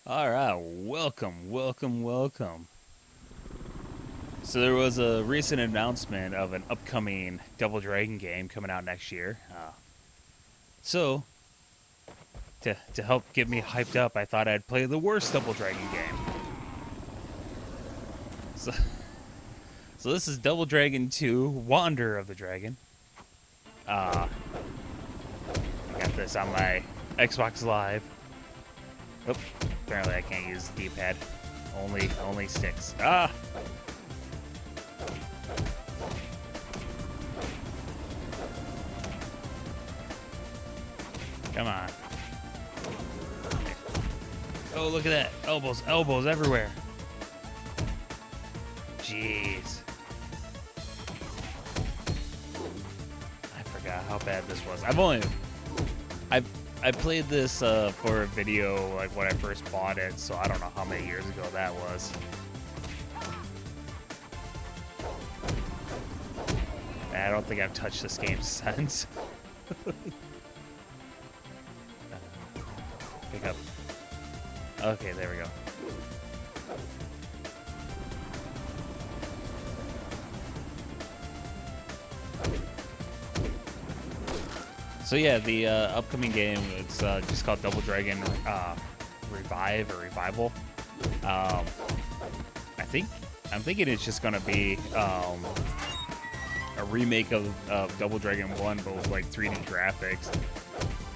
All right, welcome. So there was a recent announcement of an upcoming Double Dragon game coming out next year. So to help get me hyped up, I thought I'd play the worst Double Dragon game. So so this is Double Dragon 2: Wander of the Dragon. I got this on my Xbox Live. Oh, apparently I can't use the D-pad. Only sticks. Come on. Oh, look at that. Elbows everywhere. Jeez. I forgot how bad this was. I I played this for a video like when I first bought it, so I don't know how many years ago that was. I don't think I've touched this game since. Pick up. Okay, there we go. So yeah, the upcoming game, it's just called Double Dragon Revive or Revival. I think I'm thinking it's just gonna be a remake of Double Dragon 1, but with like 3D graphics.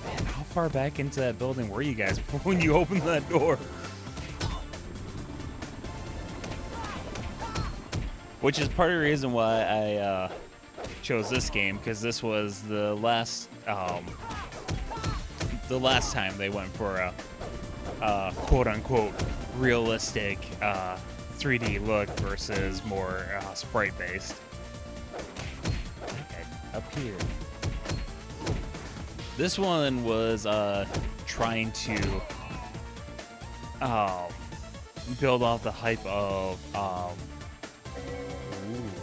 Man, how far back into that building were you guys when you opened that door? Which is part of the reason why I chose this game, because this was the last time they went for a quote-unquote realistic 3D look versus more sprite-based. Okay, up here. This one was trying to build off the hype of ooh,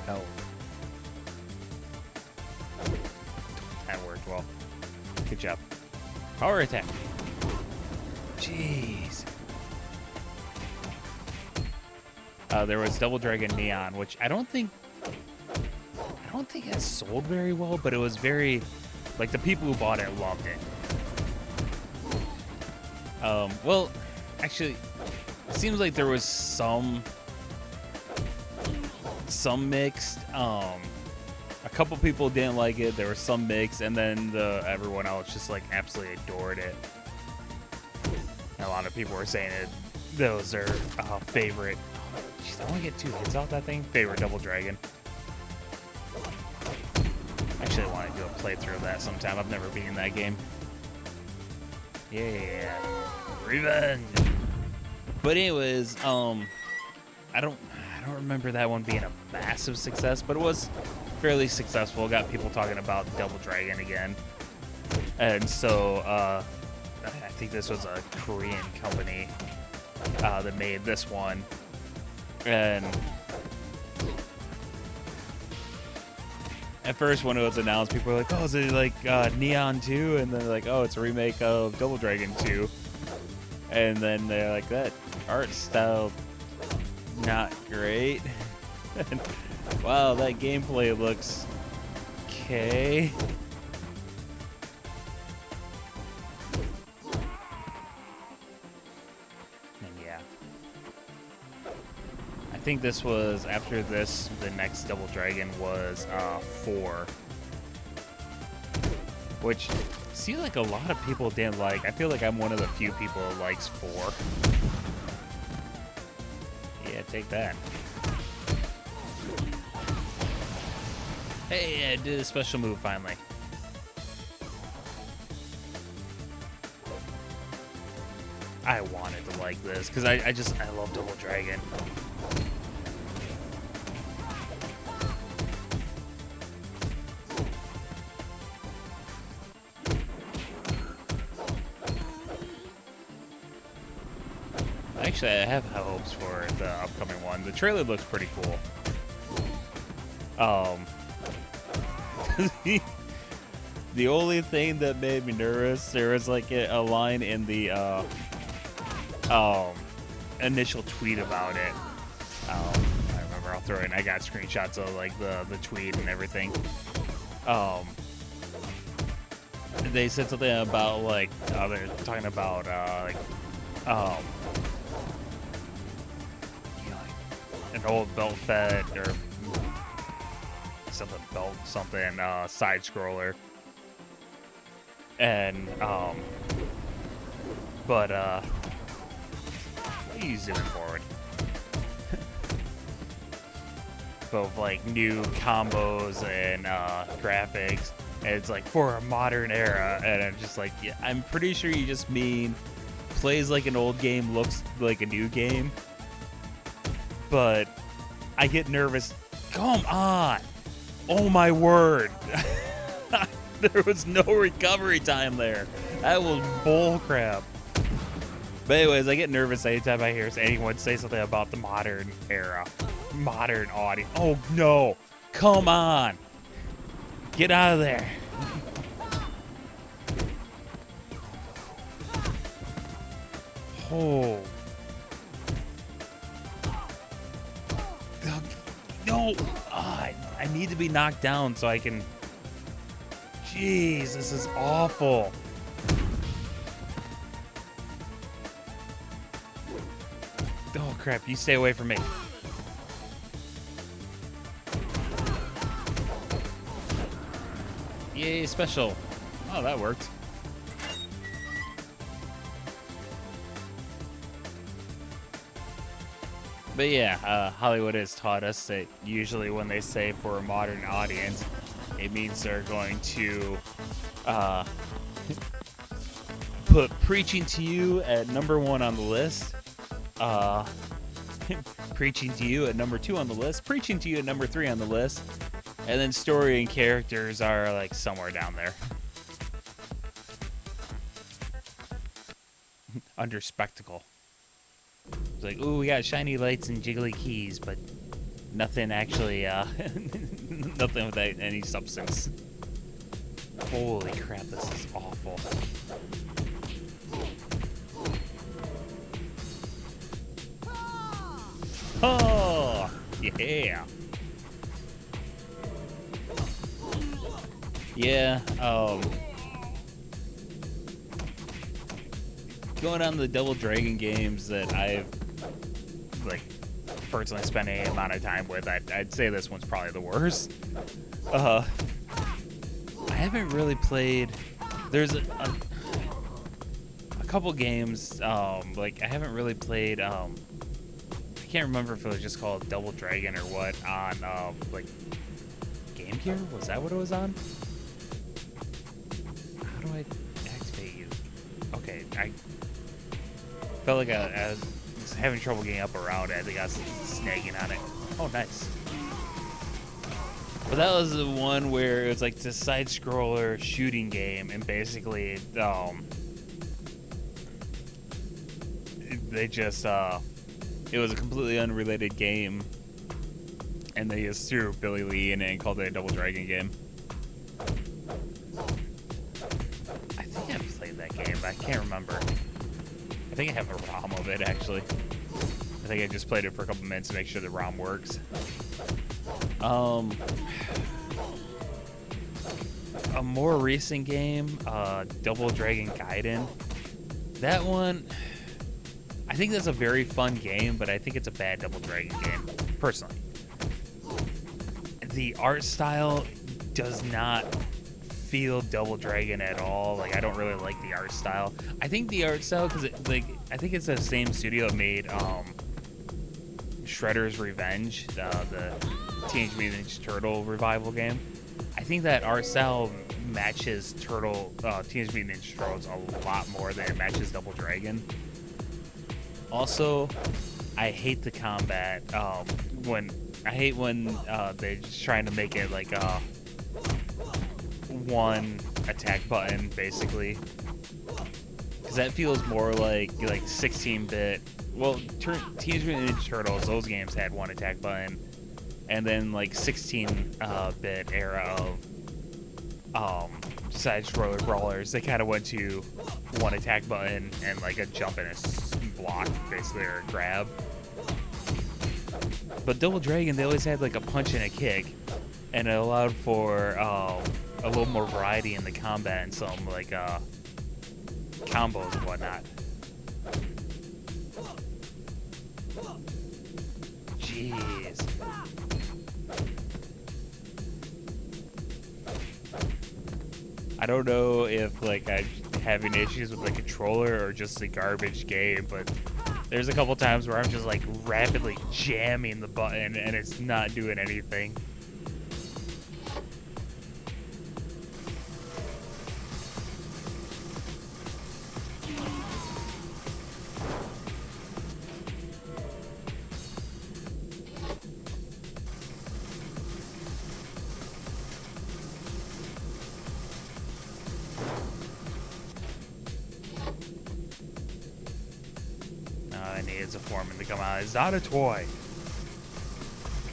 hell. That worked well. Good job. Power attack. Jeez. There was Double Dragon Neon, which I don't think it sold very well, but it was very, like, the people who bought it loved it. Well, actually, it seems like there was some mixed. A couple people didn't like it. There was some mixed, and then everyone else just like absolutely adored it. And a lot of people were saying it. Those are favorite. Jeez, I want to get 2 hits off that thing. Favorite Double Dragon. Actually, I want to do a playthrough of that sometime. I've never beaten that game. Yeah, revenge. But anyways, I don't remember that one being a massive success, but it was fairly successful. Got people talking about Double Dragon again, and so I think this was a Korean company that made this one, and at first when it was announced, people were like, "Oh, is it like Neon 2?" And then they're like, "Oh, it's a remake of Double Dragon 2." And then they're like, "That art style, not great." And, wow, that gameplay looks okay. And yeah, I think this was after this. The next Double Dragon was 4, which seems like a lot of people didn't like. I feel like I'm one of the few people who likes 4. Yeah, take that. Hey, I did a special move finally. I wanted to like this because I love Double Dragon. Actually, I have hopes for the upcoming one. The trailer looks pretty cool. The only thing that made me nervous, there was like a line in the initial tweet about it. I remember, I'll throw it in. I got screenshots of like the tweet and everything. They said something about like they're talking about you know, like an old belt fed or something side scroller, and you zoom forward. Both like new combos and graphics, and it's like for a modern era, and I'm just like, yeah, I'm pretty sure you just mean plays like an old game, looks like a new game. But I get nervous. Come on! Oh my word! There was no recovery time there. That was bull crap. But anyways, I get nervous anytime I hear anyone say something about the modern era. Modern audio. Oh no! Come on! Get out of there! Oh. No! I need to be knocked down so I can... Jeez, this is awful. Oh crap, you stay away from me. Yay, special. Oh, that worked. But yeah, Hollywood has taught us that usually when they say for a modern audience, it means they're going to put Preaching to You at #1 on the list, Preaching to You at #2 on the list, Preaching to You at #3 on the list, and then story and characters are like somewhere down there. Under spectacle. It's like, ooh, we got shiny lights and jiggly keys, but nothing actually, nothing with any substance. Holy crap, this is awful. Oh, yeah. Yeah, going on the Double Dragon games that I've, like, personally spent any amount of time with, I'd say this one's probably the worst. I haven't really played, there's a couple games, like, I haven't really played, I can't remember if it was just called Double Dragon or what, on, like, Game Gear? Was that what it was on? How do I activate you? Okay, I felt like I was having trouble getting up around it. I think I was snagging on it. Oh, nice. But that was the one where it was like this side-scroller shooting game, and basically, they just, it was a completely unrelated game, and they just threw Billy Lee in it and called it a Double Dragon game. I think I've played that game, but I can't remember. I think I have a ROM of it, actually. I think I just played it for a couple minutes to make sure the ROM works. A more recent game, Double Dragon Gaiden. That one, I think that's a very fun game, but I think it's a bad Double Dragon game, personally. The art style does not feel Double Dragon at all. Like, I don't really like the art style. I think the art style, because I think it's the same studio that made Shredder's Revenge, the Teenage Mutant Ninja Turtle revival game. I think that art style matches Teenage Mutant Ninja Turtles a lot more than it matches Double Dragon. Also, I hate the combat. I hate when they're just trying to make it like one attack button, basically, because that feels more like 16-bit. Well, Teenage Mutant Ninja Turtles, those games had one attack button, and then like 16-bit era of side-scroller brawlers, they kind of went to one attack button and like a jump and a block, basically, or a grab. But Double Dragon, they always had like a punch and a kick, and it allowed for a little more variety in the combat and some like combos and whatnot. Jeez. I don't know if like I'm having issues with the controller or just a garbage game, but there's a couple times where I'm just like rapidly jamming the button and it's not doing anything. It needs a foreman to come out. It's not a toy.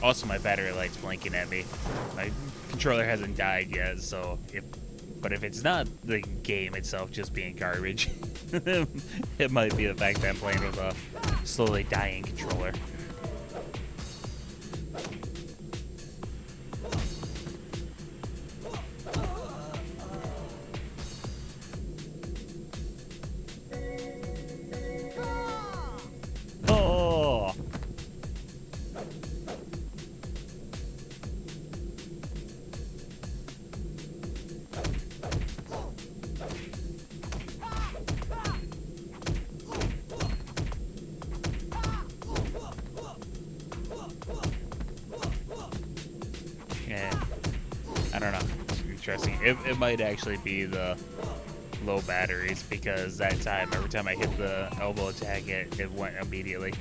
Also, my battery light's blinking at me. My controller hasn't died yet, so but if it's not the game itself just being garbage, it might be the fact that I'm playing with a slowly dying controller. I don't know. It's interesting. It might actually be the low batteries, because that time, every time I hit the elbow attack, it went immediately.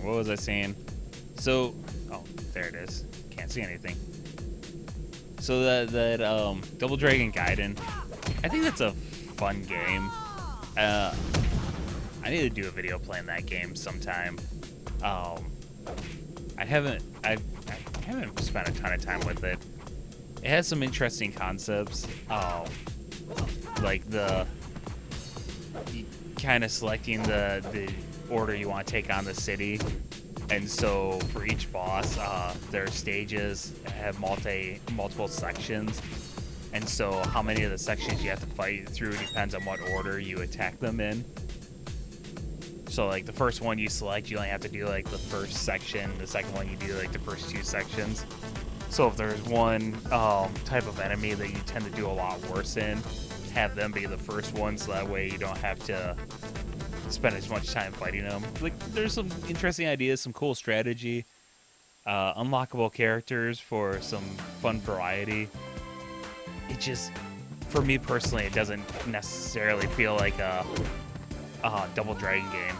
What was I saying? So, oh, there it is. Can't see anything. So that Double Dragon Gaiden, I think that's a fun game. I need to do a video playing that game sometime. I haven't spent a ton of time with it. It has some interesting concepts, like the kind of selecting the order you want to take on the city, and so for each boss, there are stages that have multiple sections, and so how many of the sections you have to fight through depends on what order you attack them in. So like the first one you select, you only have to do like the first section. The second one you do like the first two sections. So if there's one type of enemy that you tend to do a lot worse in, have them be the first one, so that way you don't have to spend as much time fighting them. Like, there's some interesting ideas, some cool strategy, unlockable characters for some fun variety. It just, for me personally, it doesn't necessarily feel like a Double Dragon game.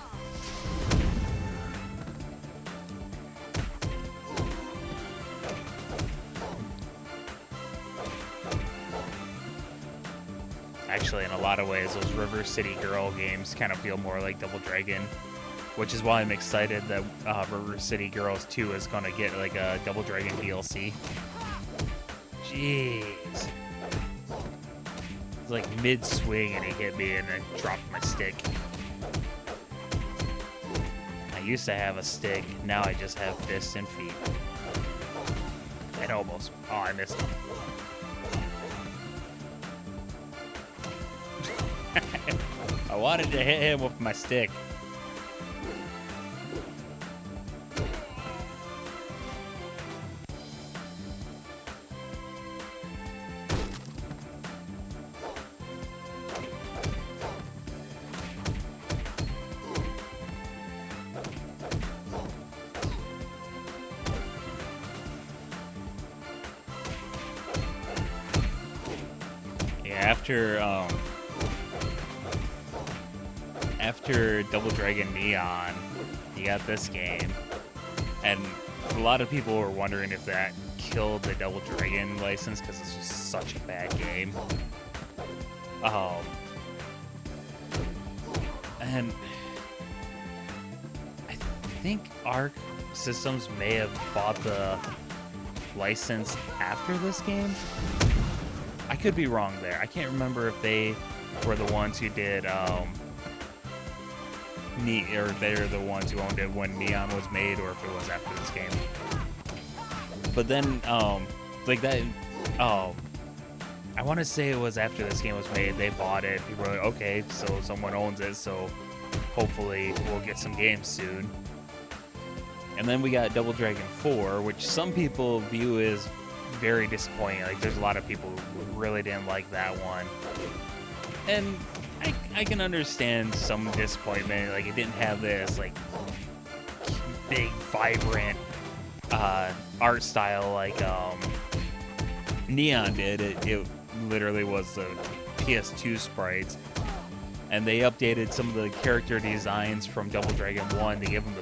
Actually, in a lot of ways, those River City Girl games kind of feel more like Double Dragon, which is why I'm excited that River City Girls 2 is going to get like a Double Dragon DLC. Jeez. It's like mid-swing and he hit me and I dropped my stick. I used to have a stick, now I just have fists and feet. And almost. Oh, I missed him. I wanted to hit him with my stick. Yeah, after Double Dragon Neon, you got this game, and a lot of people were wondering if that killed the Double Dragon license because this was such a bad game. And I think Arc Systems may have bought the licensed after this game. I could be wrong there. I can't remember if they were the ones who did or they're the ones who owned it when Neon was made, or if it was after this game. But then, like that, I want to say it was after this game was made. They bought it. People were like, okay, so someone owns it, so hopefully we'll get some games soon. And then we got Double Dragon 4, which some people view as very disappointing. Like, there's a lot of people who really didn't like that one. And I can understand some disappointment. Like, it didn't have this, like, big, vibrant art style like Neon did. It literally was the PS2 sprites. And they updated some of the character designs from Double Dragon 1 to give them the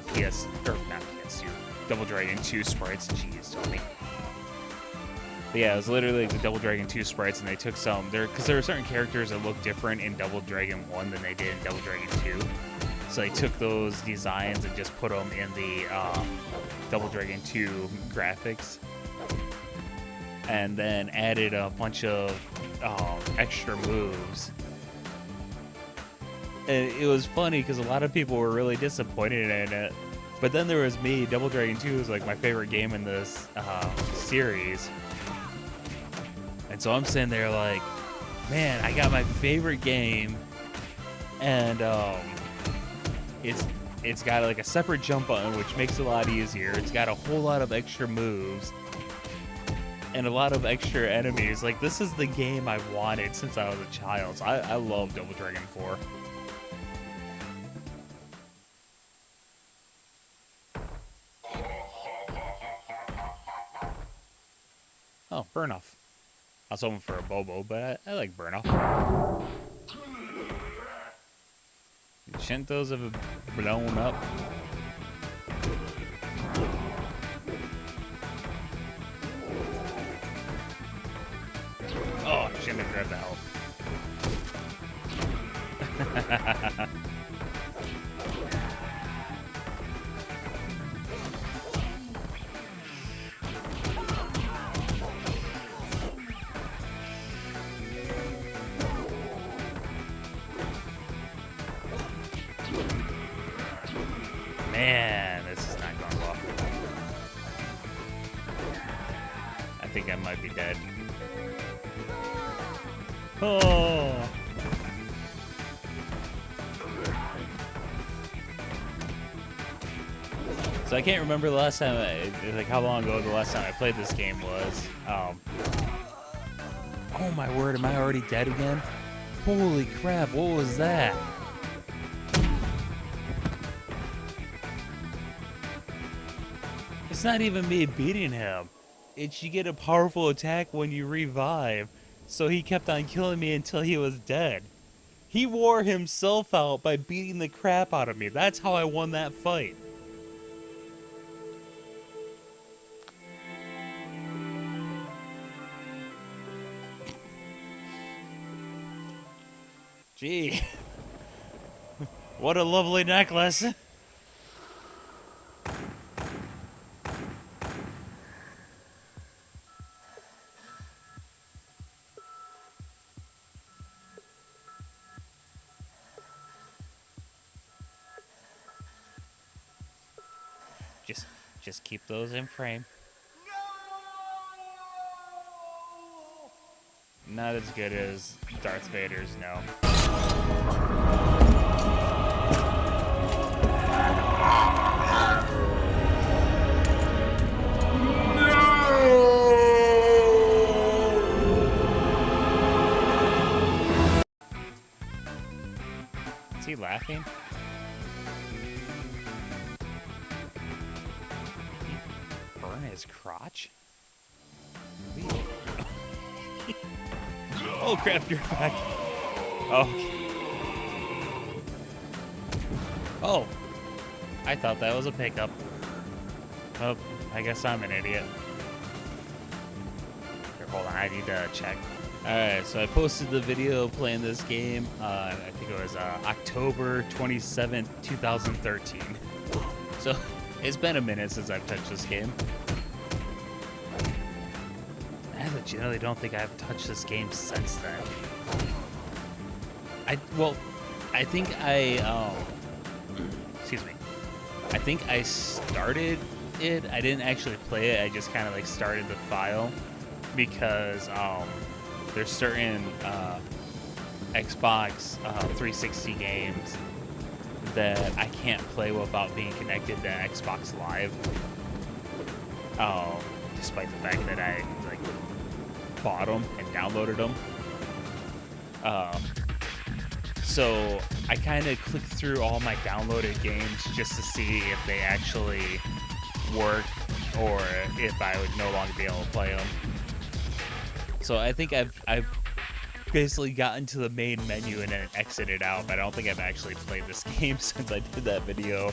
not PS2, Double Dragon 2 sprites. Jeez, Tony. But yeah, it was literally the Double Dragon 2 sprites, and they took some there because there were certain characters that looked different in Double Dragon 1 than they did in Double Dragon 2. So they took those designs and just put them in the Double Dragon 2 graphics, and then added a bunch of extra moves. And it was funny because a lot of people were really disappointed in it. But then there was me. Double Dragon 2 is like my favorite game in this series. And so I'm sitting there like, man, I got my favorite game, and it's got like a separate jump button, which makes it a lot easier. It's got a whole lot of extra moves and a lot of extra enemies. Like, this is the game I've wanted since I was a child. So I love Double Dragon 4. Oh, Burnoff. I was hoping for a Bobo, but I like Burnoff. The Shintos have blown up. Oh, I shouldn't have grabbed the health. Man, this is not going well. I think I might be dead. Oh! So I can't remember the last time, like how long ago the last time I played this game was. Oh my word, am I already dead again? Holy crap, what was that? It's not even me beating him. It's you get a powerful attack when you revive. So he kept on killing me until he was dead. He wore himself out by beating the crap out of me. That's how I won that fight. Gee. What a lovely necklace. Just keep those in frame. No! Not as good as Darth Vader's, no. Is he laughing? Burn his crotch? Oh crap, you're back. Oh. Oh. I thought that was a pickup. Oh, I guess I'm an idiot. Here, hold on, I need to check. Alright, so I posted the video playing this game. I think it was October 27th, 2013. So it's been a minute since I've touched this game. legitimately don't think I've touched this game since then. I think excuse me. I think I started it. I didn't actually play it. I just kind of like started the file because there's certain Xbox 360 games that I can't play without being connected to Xbox Live. Despite the fact that I like bought them and downloaded them. So I kind of clicked through all my downloaded games just to see if they actually work or if I would no longer be able to play them. So I think I've basically gotten to the main menu and then exited out, but I don't think I've actually played this game since I did that video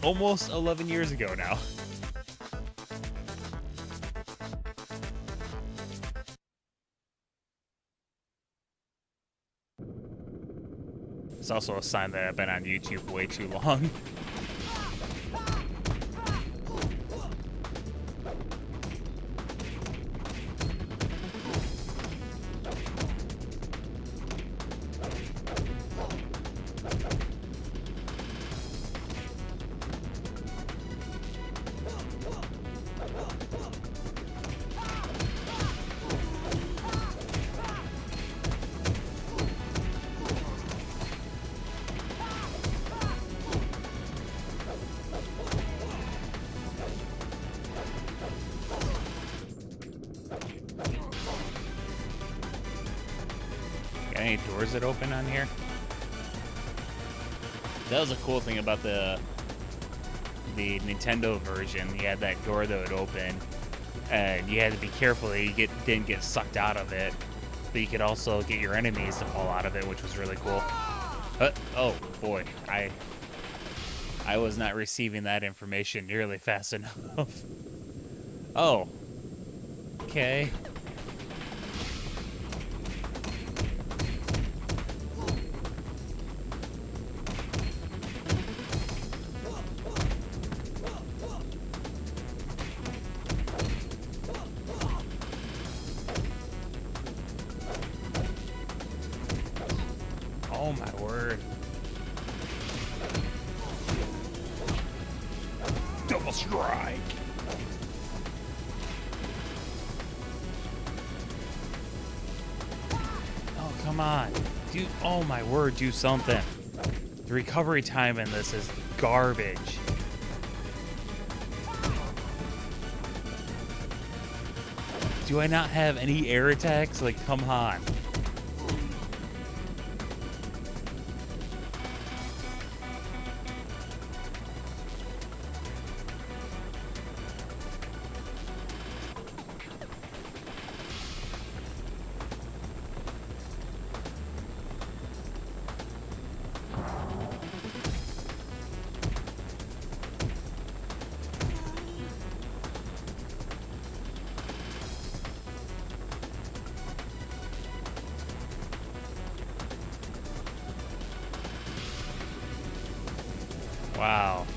almost 11 years ago now. It's also a sign that I've been on YouTube way too long. Any doors that open on here? That was a cool thing about the Nintendo version. You had that door that would open, and you had to be careful that you didn't get sucked out of it. But you could also get your enemies to fall out of it, which was really cool. Oh boy, I was not receiving that information nearly fast enough. Oh, okay. Oh my word. Double strike. Oh, come on. Dude, oh my word, do something. The recovery time in this is garbage. Do I not have any air attacks? Like, come on. Wow.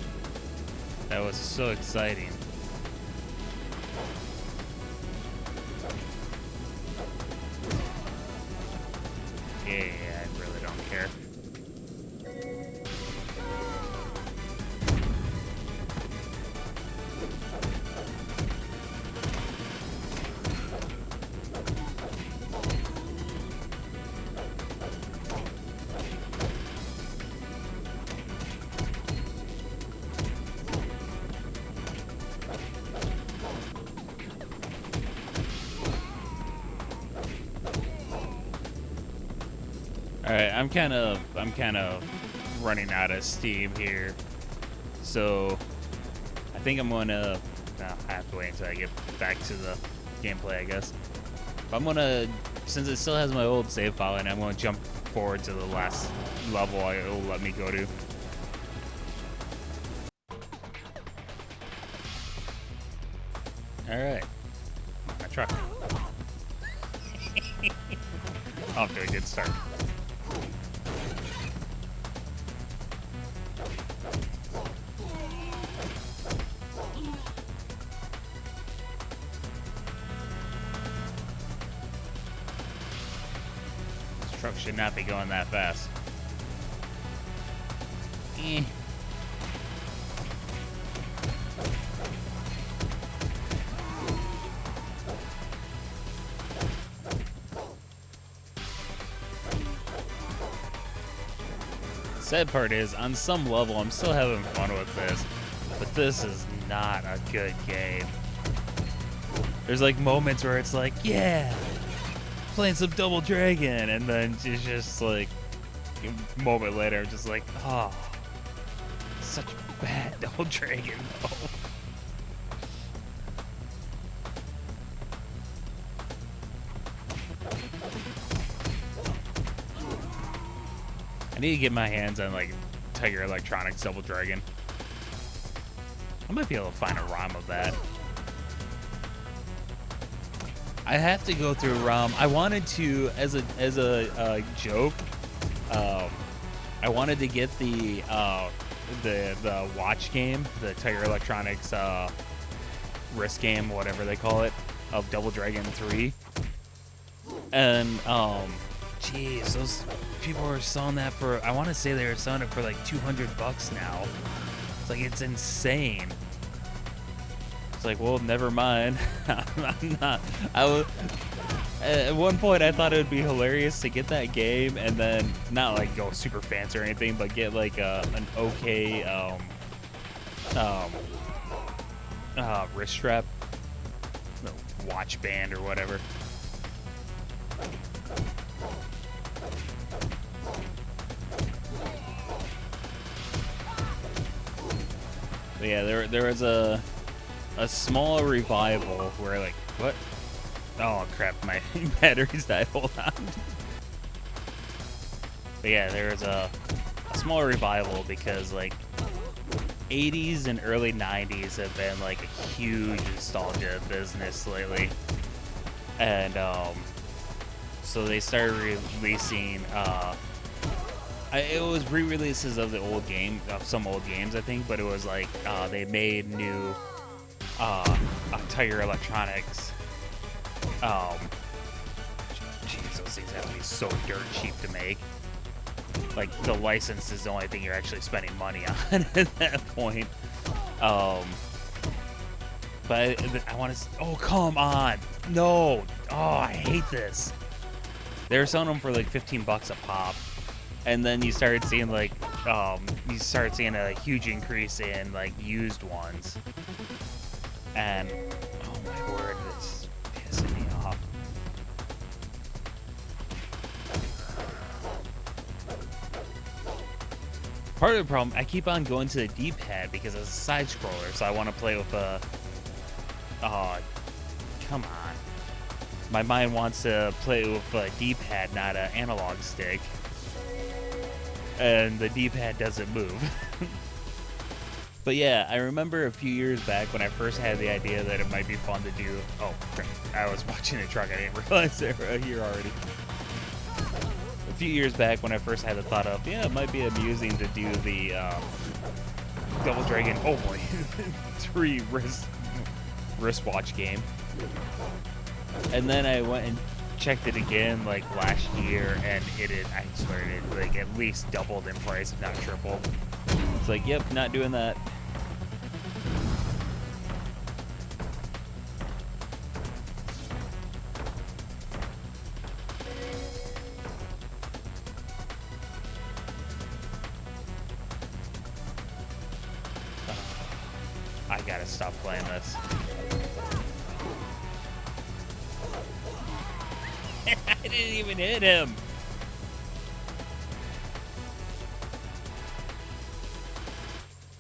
That was so exciting. Yeah, I really don't care. Alright, I'm kind of running out of steam here. So I think I'm gonna I have to wait until I get back to the gameplay, I guess. But I'm gonna, since it still has my old save file, and I'm gonna jump forward to the last level it'll let me go to. Alright. My truck. Off to a good start. truck should not be going that fast. Eh. Sad part is, on some level, I'm still having fun with this, but this is not a good game. There's like moments where it's like, yeah, playing some Double Dragon, and then it's just like, a moment later, I'm just like, oh, such bad Double Dragon, though. I need to get my hands on like Tiger Electronics Double Dragon. I might be able to find a ROM of that. I have to go through a ROM. I wanted to, as a joke, I wanted to get the watch game, the Tiger Electronics wrist game, whatever they call it, of Double Dragon 3. And geez, those people are selling that for, I want to say they were selling it for like $200 now. It's like, it's insane. It's like, well, never mind. I'm not. I was at one point I thought it would be hilarious to get that game and then not like go super fancy or anything, but get like an okay wrist strap, watch band or whatever. But yeah, there was a small revival where like, what? Oh crap, my batteries died. Hold on. But yeah, there was a small revival because like 80s and early 90s have been like a huge nostalgia business lately, and so they started releasing it was re-releases of the old game, of some old games, I think, but it was like they made new Tiger Electronics. Jeez, those things have to be so dirt cheap to make. Like, the license is the only thing you're actually spending money on at that point. But I want to. Oh, come on! No! Oh, I hate this. They were selling them for like $15 a pop. And then you started seeing like, you started seeing a huge increase in like used ones. And, oh my word, it's pissing me off. Part of the problem, I keep on going to the D-pad because it's a side scroller, so I want to play with a, come on. My mind wants to play with a D-pad, not an analog stick. And the D-pad doesn't move. But yeah, I remember a few years back when I first had the idea that it might be fun to do. Oh, I was watching a truck. I didn't realize they were here already. A few years back when I first had the thought of, yeah, it might be amusing to do the Double Dragon. Oh boy, 3 wristwatch game. And then I went and checked it again like last year, and I swear it like at least doubled in price, if not tripled. It's like, yep, not doing that. I gotta stop playing this. I didn't even hit him.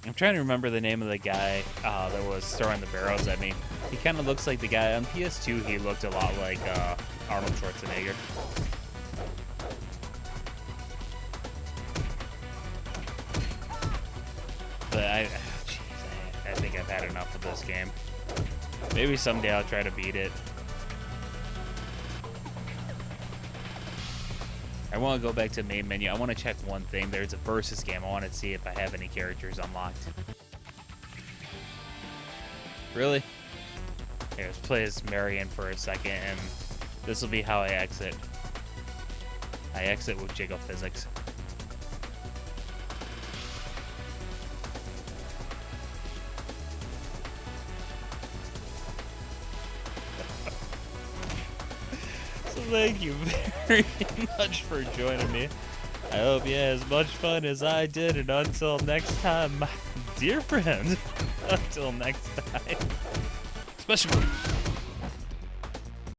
I'm trying to remember the name of the guy that was throwing the barrels at me. He kind of looks like the guy on PS2. He looked a lot like Arnold Schwarzenegger. But I think I've had enough of this game. Maybe someday I'll try to beat it. I want to go back to the main menu. I want to check one thing. There's a versus game. I want to see if I have any characters unlocked. Really? Here, let's play as Marion for a second, and this will be how I exit. I exit with jiggle physics. So thank you very much for joining me. I hope you had as much fun as I did, and until next time, my dear friends, until next time, special move.